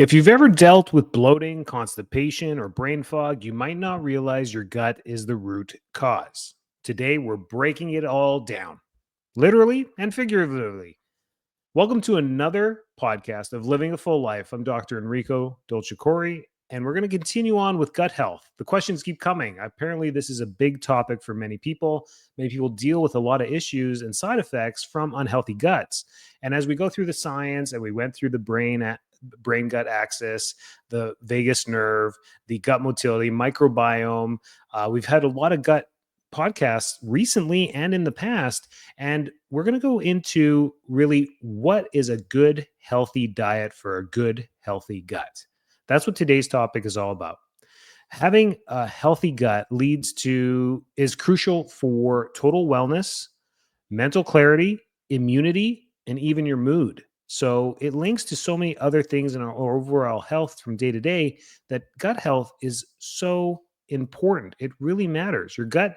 If you've ever dealt with bloating, constipation, or brain fog, you might not realize your gut is the root cause. Today, we're breaking it all down, literally and figuratively. Welcome to another podcast of Living a Full Life. I'm Dr. Enrico Dolcecore, and we're going to continue on with gut health. The questions keep coming. Apparently, this is a big topic for many people. Many people deal with a lot of issues and side effects from unhealthy guts. And as we go through the science and we went through the brain gut axis, the vagus nerve, the gut motility, microbiome, we've had a lot of gut podcasts recently and in the past. And we're going to go into really what is a good, healthy diet for a good, healthy gut. That's what today's topic is all about. Having a healthy gut is crucial for total wellness, mental clarity, immunity, and even your mood. So it links to so many other things in our overall health from day to day that gut health is so important. It really matters. Your gut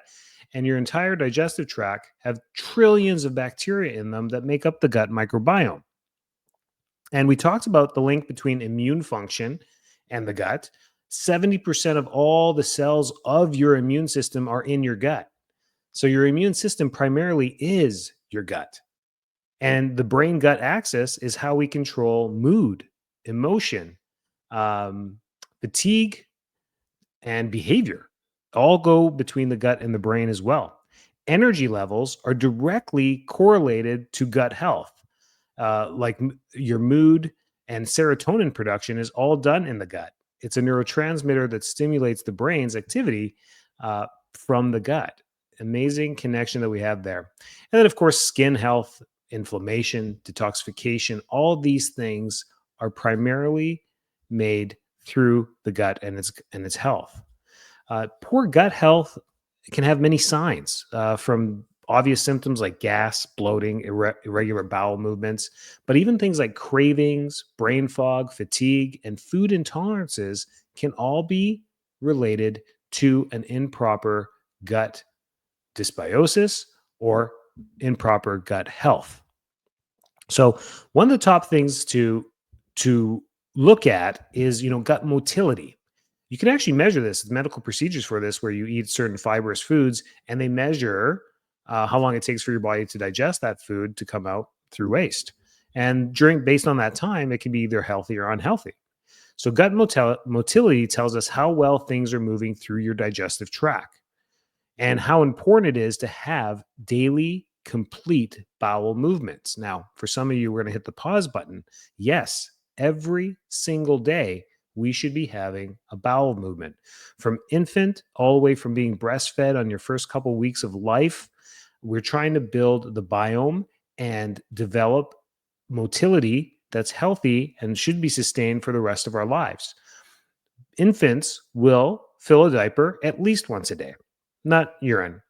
and your entire digestive tract have trillions of bacteria in them that make up the gut microbiome. And we talked about the link between immune function and the gut. 70% of all the cells of your immune system are in your gut. So your immune system primarily is your gut. And the brain gut axis is how we control mood, emotion, fatigue, and behavior. All go between the gut and the brain as well. Energy levels are directly correlated to gut health. Your mood and serotonin production is all done in the gut. It's a neurotransmitter that stimulates the brain's activity from the gut. Amazing connection that we have there. And then, of course, skin health, inflammation, detoxification, all these things are primarily made through the gut and its health. Poor gut health can have many signs, from obvious symptoms like gas, bloating, irregular bowel movements, but even things like cravings, brain fog, fatigue, and food intolerances can all be related to an improper gut dysbiosis or improper gut health. So one of the top things to look at is, gut motility. You can actually measure this. Medical procedures for this, where you eat certain fibrous foods, and they measure how long it takes for your body to digest that food to come out through waste. And based on that time, it can be either healthy or unhealthy. So gut motility tells us how well things are moving through your digestive tract and how important it is to have daily complete bowel movements. Now, for some of you, we're going to hit the pause button. Yes, every single day, we should be having a bowel movement. From infant, all the way from being breastfed on your first couple weeks of life, we're trying to build the biome and develop motility that's healthy and should be sustained for the rest of our lives. Infants will fill a diaper at least once a day, not urine,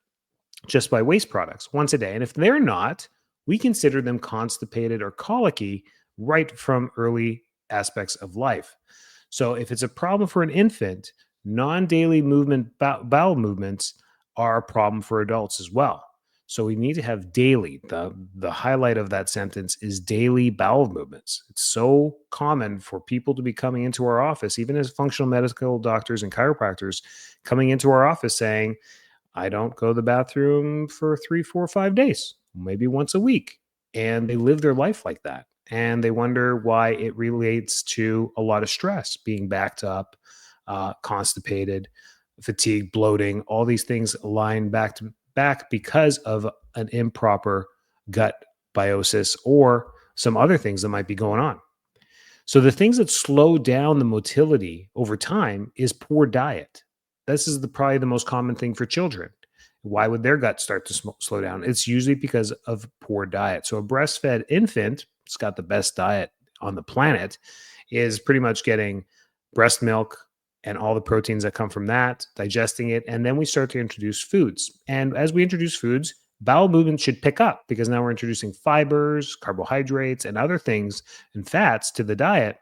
just by waste products once a day. And if they're not, we consider them constipated or colicky right from early aspects of life. So if it's a problem for an infant, non-daily bowel movements are a problem for adults as well. So we need to have daily. The highlight of that sentence is daily bowel movements. It's so common for people to be coming into our office, even as functional medical doctors and chiropractors, coming into our office saying, I don't go to the bathroom for 3, 4, 5 days, maybe once a week. And they live their life like that. And they wonder why it relates to a lot of stress, being backed up, constipated, fatigue, bloating, all these things align back because of an improper gut biosis or some other things that might be going on. So the things that slow down the motility over time is poor diet. This is probably the most common thing for children. Why would their gut start to slow down? It's usually because of poor diet. So a breastfed infant, it's got the best diet on the planet, is pretty much getting breast milk and all the proteins that come from that, digesting it, and then we start to introduce foods. And as we introduce foods, bowel movement should pick up because now we're introducing fibers, carbohydrates, and other things and fats to the diet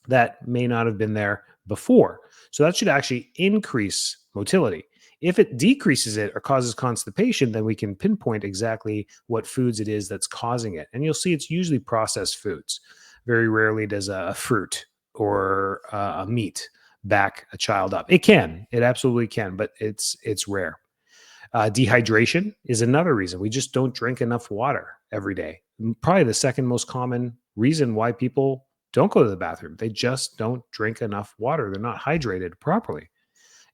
that may not have been there before. So that should actually increase motility. If it decreases it or causes constipation, then we can pinpoint exactly what foods it is that's causing it. And you'll see it's usually processed foods. Very rarely does a fruit a meat back a child up. It absolutely can, but it's rare. Dehydration is another reason. We just don't drink enough water every day. Probably the second most common reason why people don't go to the bathroom. They just don't drink enough water. They're not hydrated properly.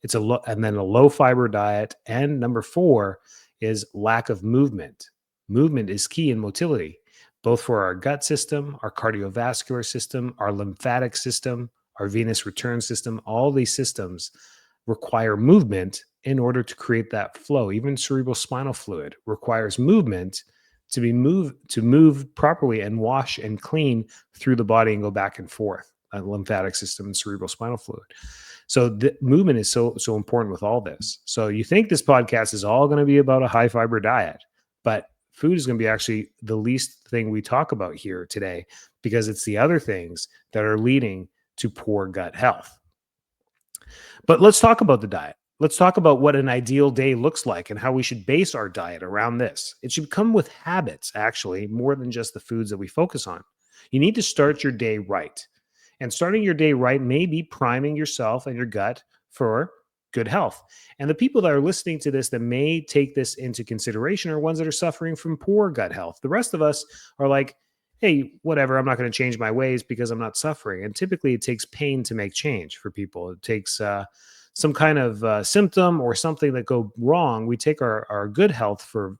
And then a low fiber diet. And number 4 is lack of movement. Movement is key in motility, both for our gut system, our cardiovascular system, our lymphatic system, our venous return system. All these systems require movement in order to create that flow. Even cerebral spinal fluid requires movement to move properly and wash and clean through the body and go back and forth. Lymphatic system and cerebral spinal fluid. So the movement is so important with all this. So you think this podcast is all going to be about a high fiber diet, but food is going to be actually the least thing we talk about here today, because it's the other things that are leading to poor gut health. But let's talk about the diet. Let's talk about what an ideal day looks like and how we should base our diet around this. It should come with habits, actually, more than just the foods that we focus on. You need to start your day right. And starting your day right may be priming yourself and your gut for good health. And the people that are listening to this that may take this into consideration are ones that are suffering from poor gut health. The rest of us are like, hey, whatever, I'm not going to change my ways because I'm not suffering. And typically it takes pain to make change for people. It takes some kind of symptom or something that go wrong. We take our good health for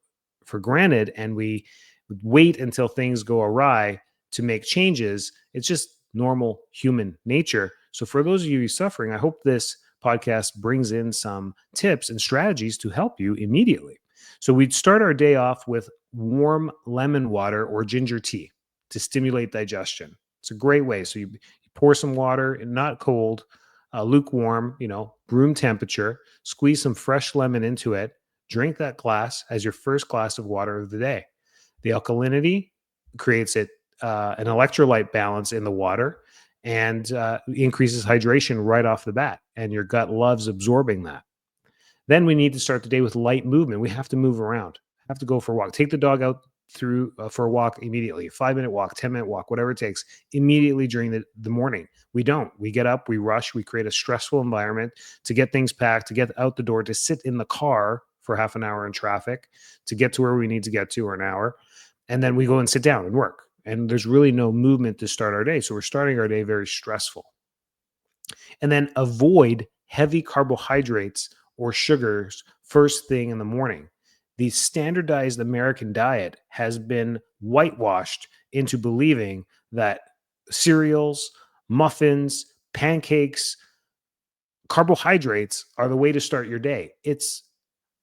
granted, and we wait until things go awry to make changes. It's just normal human nature. So for those of you suffering, I hope this podcast brings in some tips and strategies to help you immediately. So we'd start our day off with warm lemon water or ginger tea to stimulate digestion. It's a great way. So you pour some water, and not cold, lukewarm, room temperature, squeeze some fresh lemon into it, drink that glass as your first glass of water of the day. The alkalinity creates an electrolyte balance in the water and increases hydration right off the bat. And your gut loves absorbing that. Then we need to start the day with light movement. We have to move around, have to go for a walk. Take the dog out for a walk immediately, a 5-minute walk, 10-minute walk, whatever it takes, immediately during the morning. We get up, we rush, we create a stressful environment to get things packed, to get out the door, to sit in the car for half an hour in traffic, to get to where we need to get to, or an hour. And then we go and sit down and work. And there's really no movement to start our day. So we're starting our day very stressful. And then avoid heavy carbohydrates or sugars first thing in the morning. The standardized American diet has been whitewashed into believing that cereals, muffins, pancakes, carbohydrates are the way to start your day. It's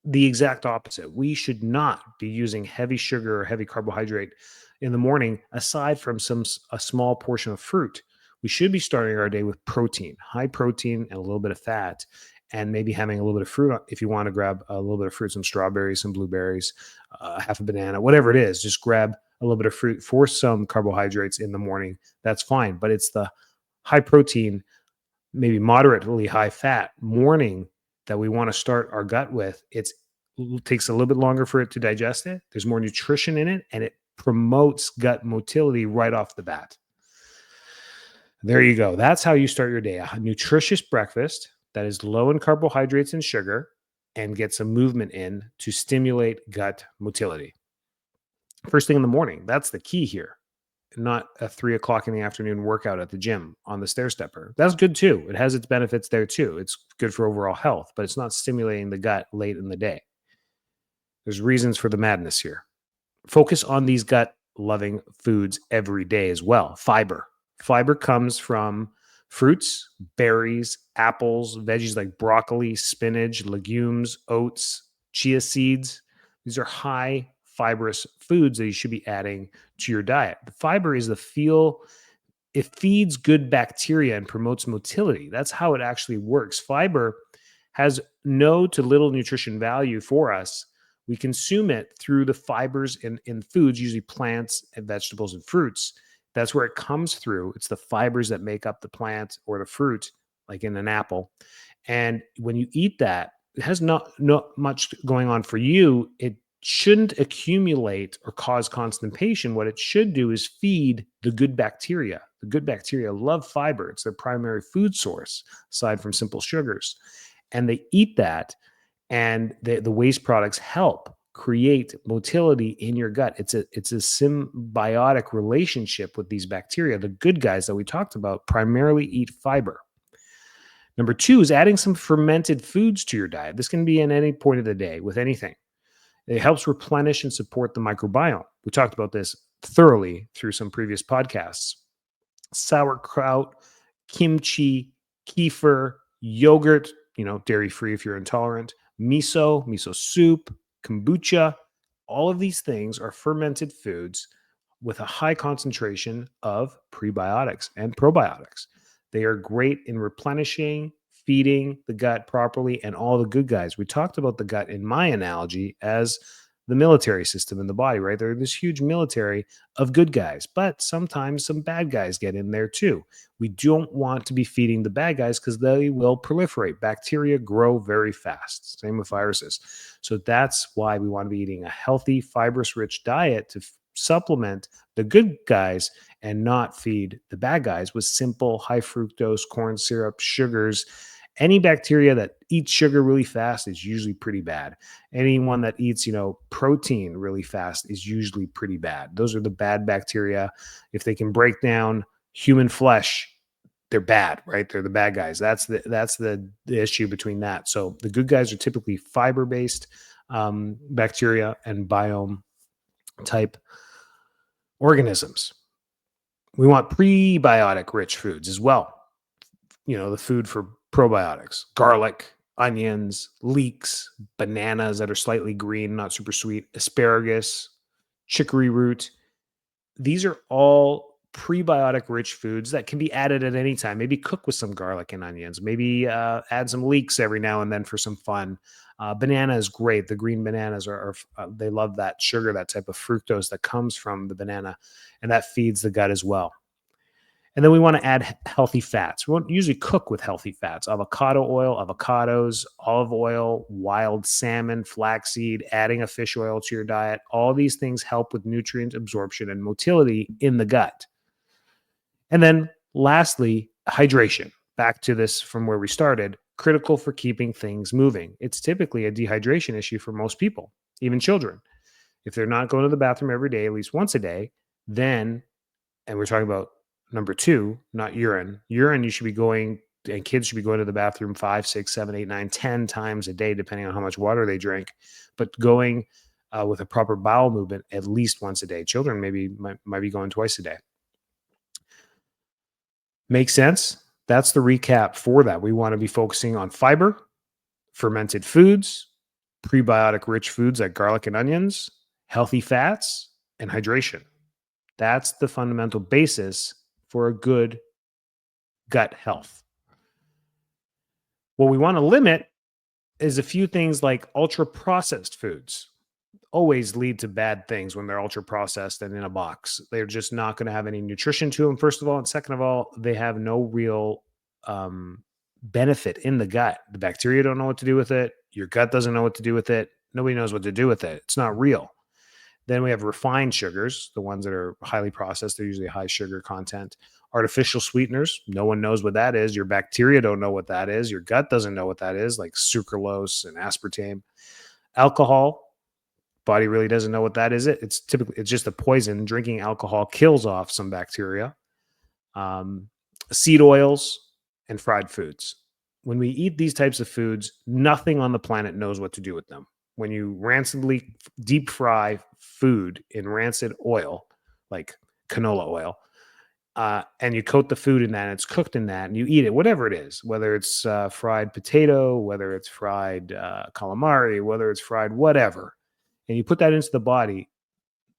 the exact opposite. We should not be using heavy sugar or heavy carbohydrate in the morning, aside from a small portion of fruit. We should be starting our day with protein, high protein, and a little bit of fat, and maybe having a little bit of fruit. If you want to grab a little bit of fruit, some strawberries, some blueberries, half a banana, whatever it is, just grab a little bit of fruit for some carbohydrates in the morning. That's fine. But it's the high protein, maybe moderately high fat morning that we want to start our gut with. It takes a little bit longer for it to digest it. There's more nutrition in it, and it promotes gut motility right off the bat. There you go. That's how you start your day. A nutritious breakfast that is low in carbohydrates and sugar and get some movement in to stimulate gut motility. First thing in the morning, that's the key here. Not a 3:00 in the afternoon workout at the gym on the stair stepper. That's good too. It has its benefits there too. It's good for overall health, but it's not stimulating the gut late in the day. There's reasons for the madness here. Focus on these gut loving foods every day as well. Fiber. Fiber comes from fruits, berries, apples, veggies like broccoli, spinach, legumes, oats, chia seeds. These are high fibrous foods that you should be adding to your diet. The fiber is it feeds good bacteria and promotes motility. That's how it actually works. Fiber has no to little nutrition value for us. We consume it through the fibers in foods, usually plants and vegetables and fruits. That's where it comes through. It's the fibers that make up the plant or the fruit, like in an apple. And when you eat that, it has not much going on for you. It shouldn't accumulate or cause constipation. What it should do is feed the good bacteria. The good bacteria love fiber, it's their primary food source, aside from simple sugars. And they eat that, and the waste products help create motility in your gut. It's a symbiotic relationship with these bacteria. The good guys that we talked about primarily eat fiber. Number two is adding some fermented foods to your diet. This can be in any point of the day with anything. It helps replenish and support the microbiome. We talked about this thoroughly through some previous podcasts. Sauerkraut, kimchi, kefir, yogurt, dairy free if you're intolerant, miso soup, kombucha. All of these things are fermented foods with a high concentration of prebiotics and probiotics. They are great in replenishing, feeding the gut properly, and all the good guys. We talked about the gut in my analogy as the military system in the body, right? They're this huge military of good guys, but sometimes some bad guys get in there too. We don't want to be feeding the bad guys because they will proliferate. Bacteria grow very fast. Same with viruses. So that's why we want to be eating a healthy, fibrous rich diet to supplement the good guys and not feed the bad guys with simple high fructose corn syrup, sugars. Any bacteria that eats sugar really fast is usually pretty bad. Anyone that eats, protein really fast is usually pretty bad. Those are the bad bacteria. If they can break down human flesh, they're bad, right? They're the bad guys. That's the issue between that. So the good guys are typically fiber-based bacteria and biome type organisms. We want prebiotic rich foods as well. The food for probiotics: garlic, onions, leeks, bananas that are slightly green, not super sweet, asparagus, chicory root. These are all prebiotic rich foods that can be added at any time. Maybe cook with some garlic and onions. Maybe add some leeks every now and then for some fun. Banana is great. The green bananas they love that sugar, that type of fructose that comes from the banana, and that feeds the gut as well. And then we want to add healthy fats. We won't usually cook with healthy fats: avocado oil, avocados, olive oil, wild salmon, flaxseed, adding a fish oil to your diet. All these things help with nutrient absorption and motility in the gut. And then lastly, hydration. Back to this from where we started, critical for keeping things moving. It's typically a dehydration issue for most people, even children. If they're not going to the bathroom every day, at least once a day, then, and we're talking about number two, not urine. Urine, you should be going, and kids should be going to the bathroom 5, 6, 7, 8, 9, 10 times a day, depending on how much water they drink. But going with a proper bowel movement at least once a day. Children might be going twice a day. Make sense? That's the recap for that. We want to be focusing on fiber, fermented foods, prebiotic rich foods like garlic and onions, healthy fats, and hydration. That's the fundamental basis for a good gut health. What we want to limit is a few things like ultra processed foods. Always lead to bad things when they're ultra processed and in a box. They're just not going to have any nutrition to them, first of all. And second of all, they have no real benefit in the gut. The bacteria don't know what to do with it. Your gut doesn't know what to do with it. Nobody knows what to do with it. It's not real. Then we have refined sugars, the ones that are highly processed. They're usually high sugar content. Artificial sweeteners, no one knows what that is. Your bacteria don't know what that is. Your gut doesn't know what that is, like sucralose and aspartame. Alcohol, body really doesn't know what that is. It's just a poison. Drinking alcohol kills off some bacteria. Seed oils and fried foods. When we eat these types of foods, nothing on the planet knows what to do with them. When you rancidly deep fry food in rancid oil, like canola oil, and you coat the food in that, and it's cooked in that, and you eat it, whatever it is, whether it's fried potato, whether it's fried calamari, whether it's fried whatever, and you put that into the body,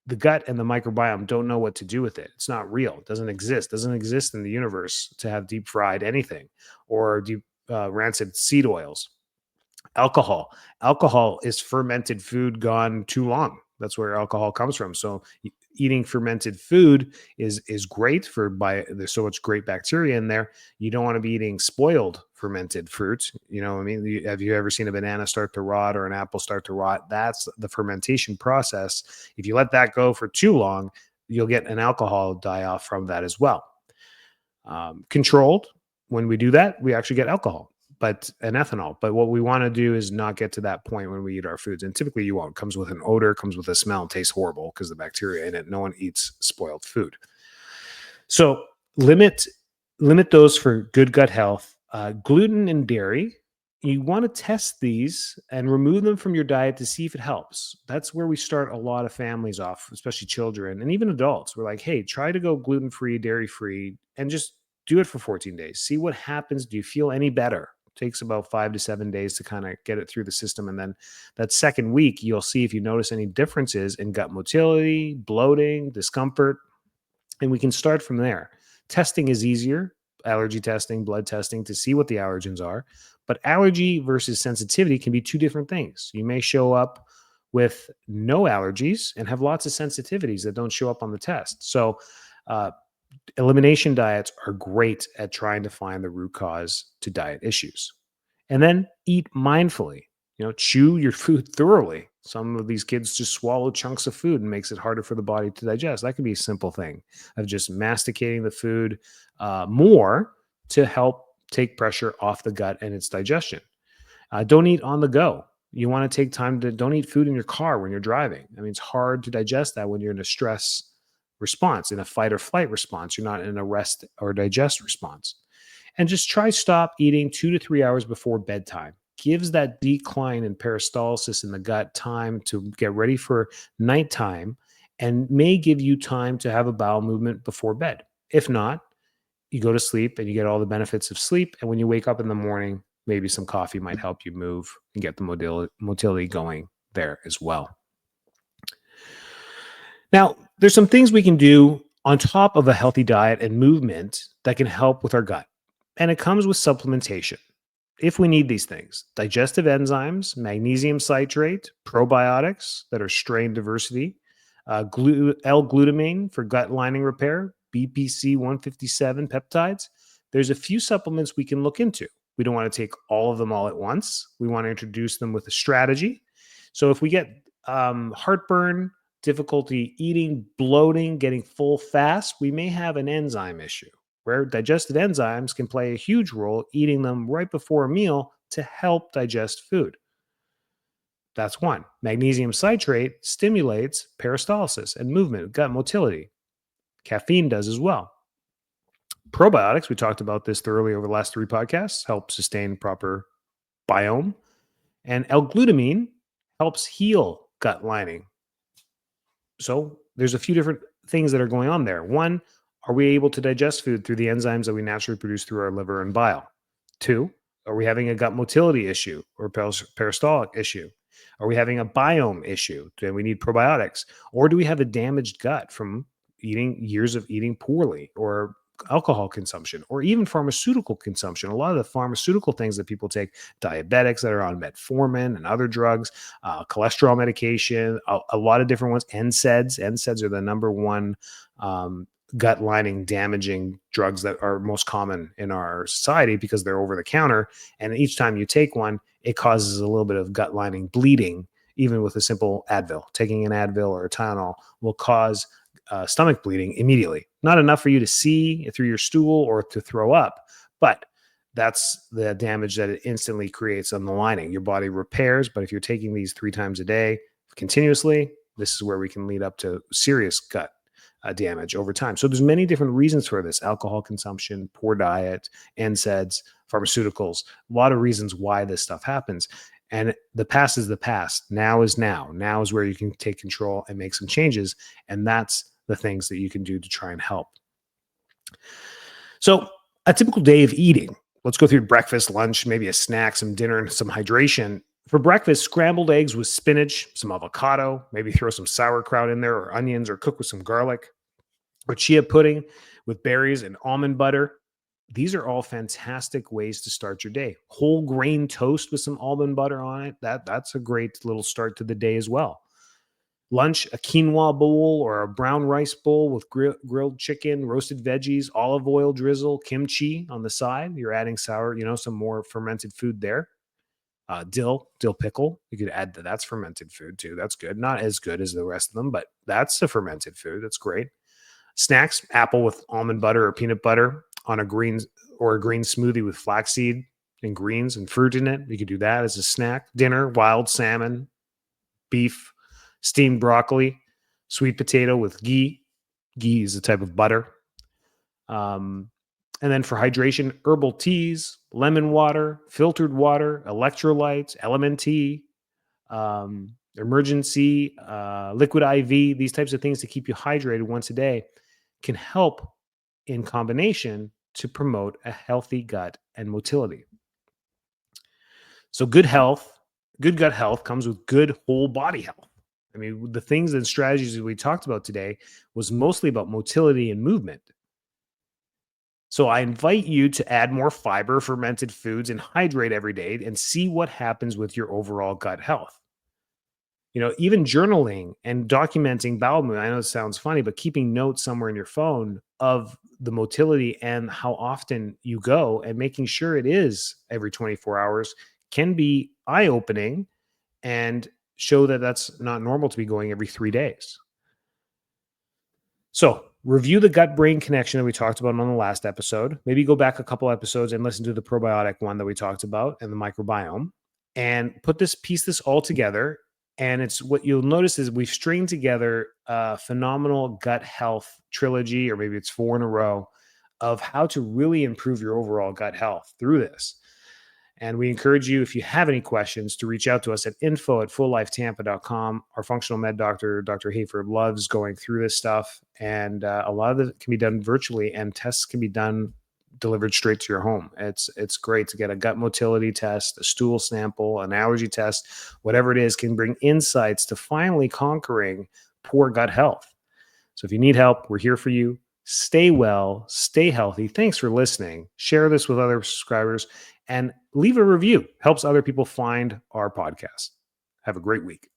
the gut and the microbiome don't know what to do with it. It's not real. It doesn't exist in the universe to have deep fried anything or deep rancid seed oils. Alcohol is fermented food gone too long. That's where alcohol comes from. So eating fermented food is great there's so much great bacteria in there. You don't want to be eating spoiled fermented fruit. You know what I mean? Have you ever seen a banana start to rot or an apple start to rot? That's the fermentation process. If you let that go for too long, you'll get an alcohol die off from that as well. Controlled, when we do that, we actually get alcohol and ethanol. But what we want to do is not get to that point when we eat our foods. And typically you won't. It comes with an odor, comes with a smell, and tastes horrible because the bacteria in it. No one eats spoiled food. So limit those for good gut health. Gluten and dairy, you want to test these and remove them from your diet to see if it helps. That's where we start a lot of families off, especially children and even adults. We're like, hey, try to go gluten-free, dairy-free, and just do it for 14 days. See what happens. Do you feel any better? It takes about 5 to 7 days to kind of get it through the system. And then that second week, you'll see if you notice any differences in gut motility, bloating, discomfort, and we can start from there. Testing is easier, allergy testing, blood testing, to see what the allergens are. But allergy versus sensitivity can be two different things. You may show up with no allergies and have lots of sensitivities that don't show up on the test. So elimination diets are great at trying to find the root cause to diet issues. And then eat mindfully. Chew your food thoroughly. Some of these kids just swallow chunks of food and makes it harder for the body to digest. That can be a simple thing of just masticating the food more to help take pressure off the gut and its digestion. Don't eat on the go. You want to take time don't eat food in your car when you're driving. I mean, it's hard to digest that when you're in a stress response, in a fight or flight response. You're not in a rest or digest response. And just stop eating 2 to 3 hours before bedtime. Gives that decline in peristalsis in the gut time to get ready for nighttime and may give you time to have a bowel movement before bed. If not, you go to sleep and you get all the benefits of sleep. And when you wake up in the morning, maybe some coffee might help you move and get the motility going there as well. Now, there's some things we can do on top of a healthy diet and movement that can help with our gut. And it comes with supplementation. If we need these things: digestive enzymes, magnesium citrate, probiotics that are strain diversity, L-glutamine for gut lining repair, BPC 157 peptides. There's a few supplements we can look into. We don't want to take all of them all at once. We want to introduce them with a strategy. So if we get heartburn, difficulty eating, bloating, getting full fast, we may have an enzyme issue, where digestive enzymes can play a huge role, eating them right before a meal to help digest food. That's one. Magnesium citrate stimulates peristalsis and movement, gut motility. Caffeine does as well. Probiotics, we talked about this thoroughly over the last 3 podcasts, help sustain proper biome. And L-glutamine helps heal gut lining. So there's a few different things that are going on there. One, are we able to digest food through the enzymes that we naturally produce through our liver and bile? 2, are we having a gut motility issue or peristaltic issue? Are we having a biome issue? Do we need probiotics? Or do we have a damaged gut from years of eating poorly, or alcohol consumption, or even pharmaceutical consumption? A lot of the pharmaceutical things that people take, diabetics that are on metformin and other drugs, cholesterol medication, a lot of different ones, NSAIDs. NSAIDs are the number one gut lining damaging drugs that are most common in our society because they're over the counter. And each time you take one, it causes a little bit of gut lining bleeding. Even with a simple Advil, taking an Advil or a Tylenol will cause stomach bleeding immediately. Not enough for you to see through your stool or to throw up, but that's the damage that it instantly creates on the lining. Your body repairs, but if you're taking these 3 times a day continuously, this is where we can lead up to serious gut damage over time. So there's many different reasons for this: alcohol consumption, poor diet, NSAIDs, pharmaceuticals, a lot of reasons why this stuff happens. And the past is the past. Now is now. Now is where you can take control and make some changes. And that's the things that you can do to try and help. So a typical day of eating. Let's go through breakfast, lunch, maybe a snack, some dinner, and some hydration. For breakfast, scrambled eggs with spinach, some avocado, maybe throw some sauerkraut in there, or onions, or cook with some garlic, or chia pudding with berries and almond butter. These are all fantastic ways to start your day. Whole grain toast with some almond butter on it. That's a great little start to the day as well. Lunch, a quinoa bowl or a brown rice bowl with grilled chicken, roasted veggies, olive oil drizzle, kimchi on the side. You're adding some more fermented food there. Dill pickle. You could add that. That's fermented food too. That's good. Not as good as the rest of them, but that's a fermented food. That's great. Snacks, apple with almond butter or peanut butter on a green smoothie with flaxseed and greens and fruit in it. You could do that as a snack. Dinner, wild salmon, beef, steamed broccoli, sweet potato with ghee. Ghee is a type of butter. And then for hydration, herbal teas, lemon water, filtered water, electrolytes, LMNT, emergency, liquid IV, these types of things to keep you hydrated once a day can help in combination to promote a healthy gut and motility. So good gut health comes with good whole body health. I mean, the things and strategies that we talked about today was mostly about motility and movement. So I invite you to add more fiber, fermented foods, and hydrate every day and see what happens with your overall gut health. Even journaling and documenting bowel movement. I know it sounds funny, but keeping notes somewhere in your phone of the motility and how often you go and making sure it is every 24 hours can be eye-opening and show that that's not normal to be going every 3 days. So review the gut-brain connection that we talked about on the last episode. Maybe go back a couple episodes and listen to the probiotic one that we talked about and the microbiome, and piece this all together. And it's what you'll notice is we've stringed together a phenomenal gut health trilogy, or maybe it's 4 in a row, of how to really improve your overall gut health through this. And we encourage you, if you have any questions, to reach out to us at info@fulllifetampa.com. Our functional med doctor, Dr. Hayford, loves going through this stuff. And a lot of it can be done virtually, and tests can be delivered straight to your home. It's great to get a gut motility test, a stool sample, an allergy test, whatever it is, can bring insights to finally conquering poor gut health. So if you need help, we're here for you. Stay well, stay healthy. Thanks for listening. Share this with other subscribers and leave a review. Helps other people find our podcast. Have a great week.